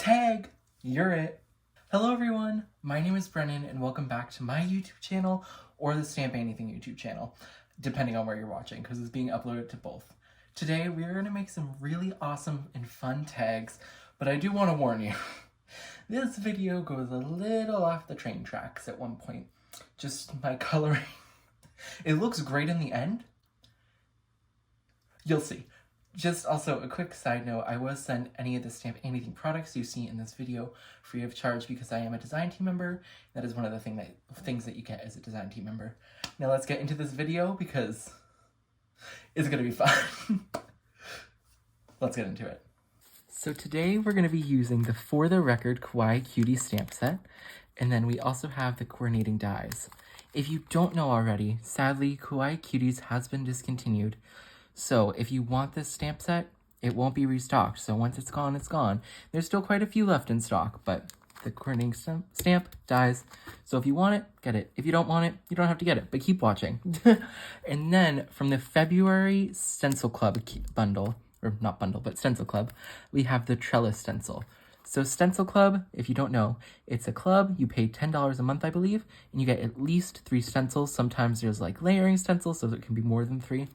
Tag, you're it. Hello everyone, my name is Brennan and welcome back to my YouTube channel or the Stamp Anniething YouTube channel, depending on where you're watching because it's being uploaded to both. Today we are going to make some really awesome and fun tags, but I do want to warn you, this video goes a little off the train tracks at one point. Just my coloring. It looks great in the end. You'll see. Just also a quick side note, I was sent any of the Stamp Anniething products you see in this video free of charge because I am a design team member. That is one of the things that you get as a design team member. Now let's get into this video because it's gonna be fun. Let's get into it. So today we're gonna be using the For the Record Kawaii Cutie stamp set, and then we also have the coordinating dies. If you don't know already, sadly Kawaii Cuties has been discontinued. So if you want this stamp set, it won't be restocked. So once it's gone, it's gone. There's still quite a few left in stock, but the coordinating stamp dies. So if you want it, get it. If you don't want it, you don't have to get it, but keep watching. And then from the February Stencil Club bundle, or not bundle, but Stencil Club, we have the Trellis Stencil. So Stencil Club, if you don't know, it's a club. You pay $10 a month, I believe, and you get at least 3 stencils. Sometimes there's like layering stencils, so it can be more than 3.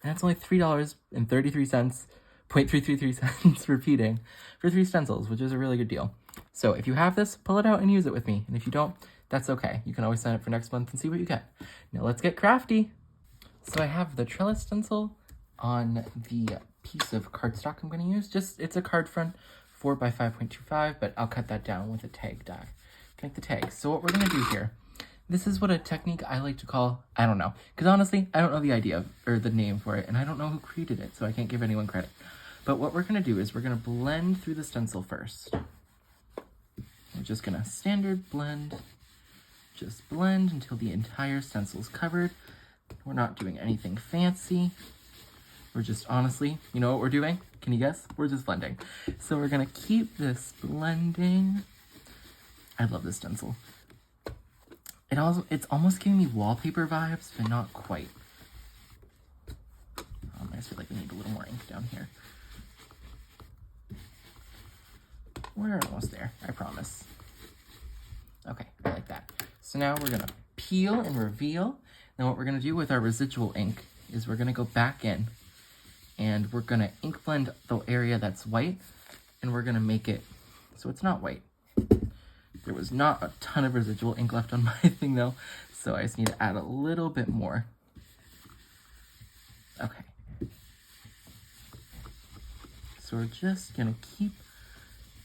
And that's only $3.33 repeating for 3 stencils, which is a really good deal. So if you have this, pull it out and use it with me. And if you don't, that's okay. You can always sign up for next month and see what you get. Now let's get crafty. So I have the Trellis stencil on the piece of cardstock I'm going to use. It's a card front 4 by 5.25, but I'll cut that down with a tag die. Connect the tag. So what we're going to do here, this is what a technique I like to call, I don't know. Because honestly, I don't know the idea or the name for it, and I don't know who created it, so I can't give anyone credit. But what we're going to do is we're going to blend through the stencil first. We're just going to standard blend. Just blend until the entire stencil is covered. We're not doing anything fancy. We're just honestly, you know what we're doing? Can you guess? We're just blending. So we're going to keep this blending. I love this stencil. It's almost giving me wallpaper vibes, but not quite. I just feel like we need a little more ink down here. We're almost there, I promise. Okay, I like that. So now we're gonna peel and reveal. Now what we're gonna do with our residual ink is we're gonna go back in and we're gonna ink blend the area that's white and we're gonna make it so it's not white. There was not a ton of residual ink left on my thing though, so I just need to add a little bit more. Okay. So we're just gonna keep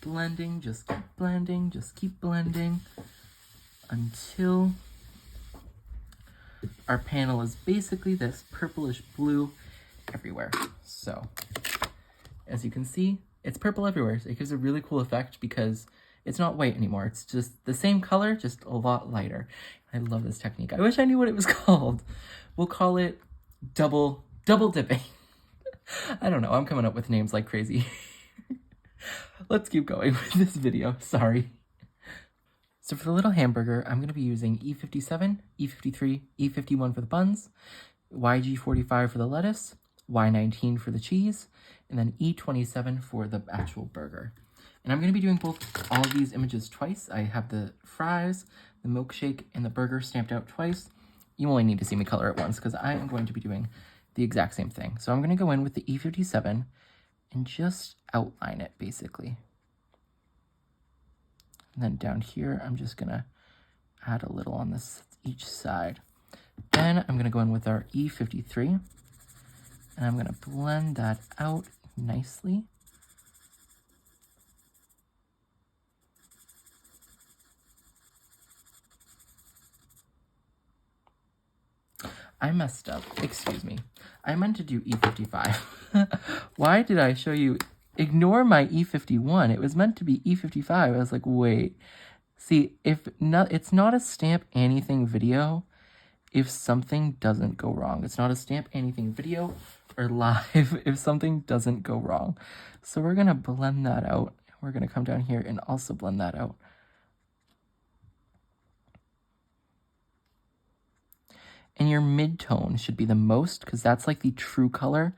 blending, just keep blending, just keep blending until our panel is basically this purplish blue everywhere. So as you can see, it's purple everywhere. So it gives a really cool effect because it's not white anymore. It's just the same color, just a lot lighter. I love this technique. I wish I knew what it was called. We'll call it double dipping. I don't know. I'm coming up with names like crazy. Let's keep going with this video. Sorry. So for the little hamburger, I'm going to be using E57, E53, E51 for the buns, YG45 for the lettuce, Y19 for the cheese, and then E27 for the actual burger. And I'm going to be doing all of these images twice. I have the fries, the milkshake, and the burger stamped out twice. You only need to see me color it once because I am going to be doing the exact same thing. So I'm going to go in with the E57 and just outline it, basically. And then down here, I'm just going to add a little on each side. Then I'm going to go in with our E53, and I'm going to blend that out nicely. I messed up. Excuse me. I meant to do E55. Why did I show you? Ignore my E51. It was meant to be E55. I was like, wait. See, it's not a Stamp Anniething video if something doesn't go wrong. It's not a Stamp Anniething video or live if something doesn't go wrong. So we're going to blend that out. We're going to come down here and also blend that out. And your mid-tone should be the most, because that's like the true color.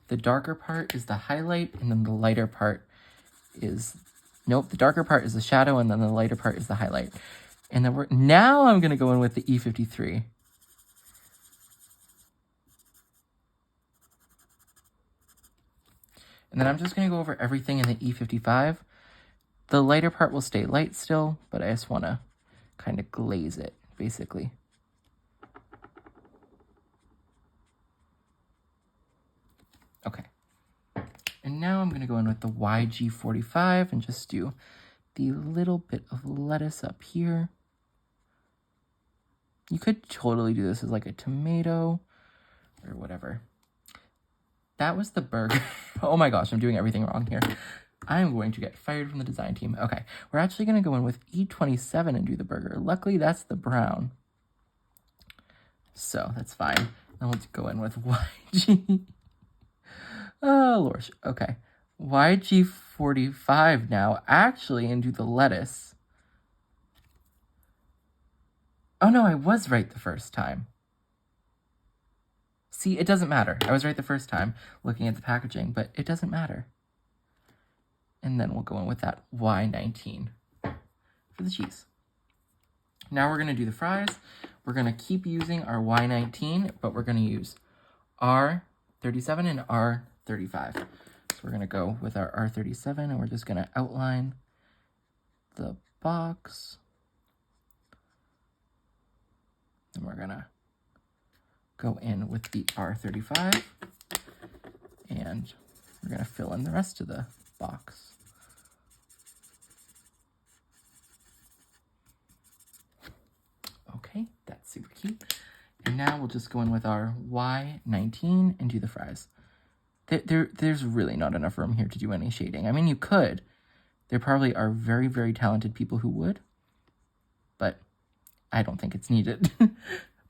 The darker part is the highlight, and then the lighter part is Nope, the darker part is the shadow, and then the lighter part is the highlight. And then now I'm going to go in with the E53. And then I'm just going to go over everything in the E55. The lighter part will stay light still, but I just want to kind of glaze it, basically. Okay. And now I'm going to go in with the YG45 and just do the little bit of lettuce up here. You could totally do this as like a tomato or whatever. That was the burger. Oh my gosh, I'm doing everything wrong here. I am going to get fired from the design team. Okay, we're actually going to go in with E27 and do the burger. Luckily, that's the brown. So that's fine. Now let's go in with YG. Oh, Lord. Okay. YG45 now, actually, and do the lettuce. Oh no, I was right the first time. See, it doesn't matter. I was right the first time looking at the packaging, but it doesn't matter. And then we'll go in with that Y19 for the cheese. Now we're going to do the fries. We're going to keep using our Y19, but we're going to use R37 and R35. So we're going to go with our R37, and we're just going to outline the box. And we're going to go in with the R35, and we're going to fill in the rest of the box. Okay, that's super cute. And now we'll just go in with our Y19 and do the fries. There's really not enough room here to do any shading. I mean, you could. There probably are very, very talented people who would, but I don't think it's needed.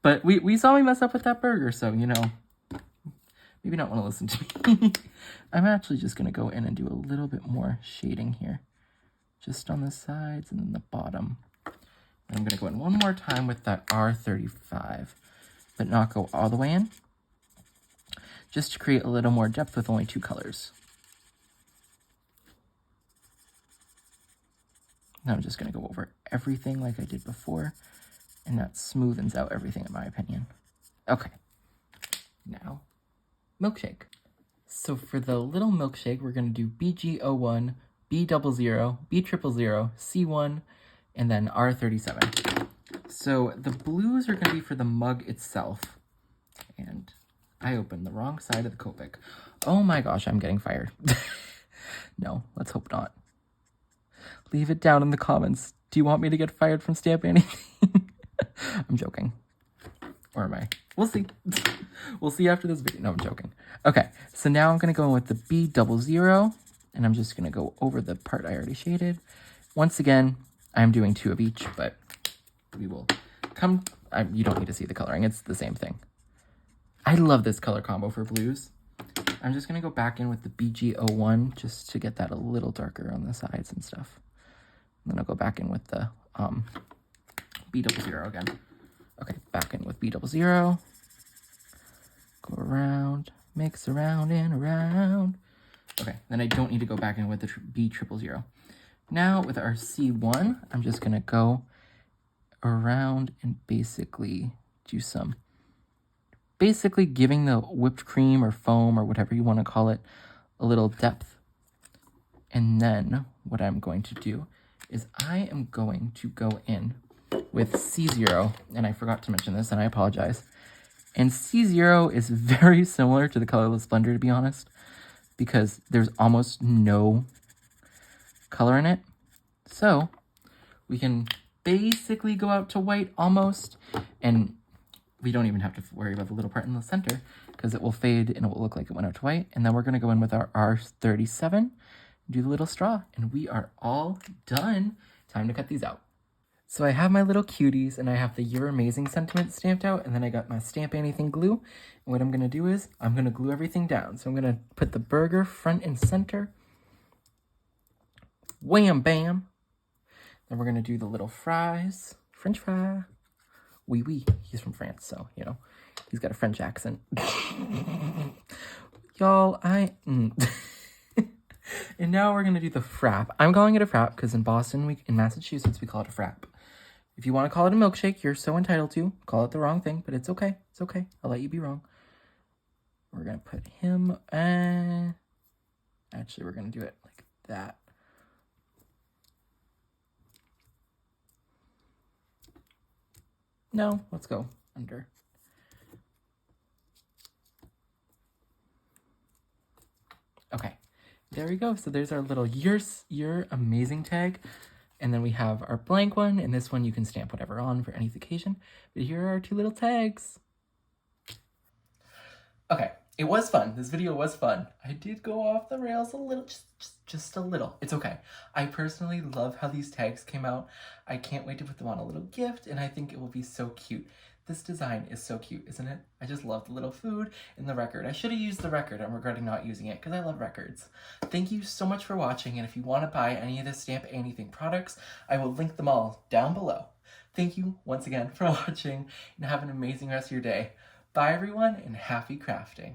But we saw me mess up with that burger, so, you know, maybe not want to listen to me. I'm actually just going to go in and do a little bit more shading here. Just on the sides and then the bottom. And I'm going to go in one more time with that R35, but not go all the way in. Just to create a little more depth with only 2 colors. Now I'm just going to go over everything like I did before. And that smoothens out everything, in my opinion. Okay. Now, milkshake. So for the little milkshake, we're going to do BG01, B00, B000, C1, and then R37. So the blues are going to be for the mug itself. And I opened the wrong side of the Copic. Oh my gosh, I'm getting fired. No, let's hope not. Leave it down in the comments. Do you want me to get fired from Stamp Anniething? I'm joking. Or am I? We'll see. We'll see after this video. No, I'm joking. Okay, so now I'm going to go in with the B00, and I'm just going to go over the part I already shaded. Once again, I'm doing 2 of each, but we will come... you don't need to see the coloring. It's the same thing. I love this color combo for blues. I'm just going to go back in with the BG01 just to get that a little darker on the sides and stuff. And then I'll go back in with the B00 again. Okay, back in with B00. Go around, mix around and around. Okay, then I don't need to go back in with the B000. Now with our C1, I'm just going to go around and basically do some... basically giving the whipped cream or foam or whatever you want to call it a little depth. And then what I'm going to do is I am going to go in with C0, and I forgot to mention this, and I apologize. And C0 is very similar to the Colorless Blender, to be honest, because there's almost no color in it. So we can basically go out to white almost, and we don't even have to worry about the little part in the center because it will fade and it will look like it went out to white. And then we're going to go in with our R37, do the little straw, and we are all done. Time to cut these out. So I have my little cuties, and I have the You're Amazing sentiment stamped out, and then I got my Stamp Anything glue. And what I'm going to do is I'm going to glue everything down. So I'm going to put the burger front and center. Wham, bam. Then we're going to do the little fries. French fry. Oui, oui. He's from France, so, you know, he's got a French accent. Y'all, And now we're gonna do the frap. I'm calling it a frap because in Boston, in Massachusetts, we call it a frap. If you want to call it a milkshake, you're so entitled to. Call it the wrong thing, but it's okay. It's okay. I'll let you be wrong. We're gonna put him, actually, we're gonna do it like that. No, let's go under. Okay, there we go. So there's our little you're amazing tag. And then we have our blank one, and this one you can stamp whatever on for any occasion. But here are our two little tags. Okay, it was fun. This video was fun. I did go off the rails a little, just a little. It's okay. I personally love how these tags came out. I can't wait to put them on a little gift, and I think it will be so cute. This design is so cute, isn't it? I just love the little food and the record. I should have used the record. I'm regretting not using it because I love records. Thank you so much for watching, and if you want to buy any of the Stamp Anything products, I will link them all down below. Thank you once again for watching, and have an amazing rest of your day. Bye everyone, and happy crafting.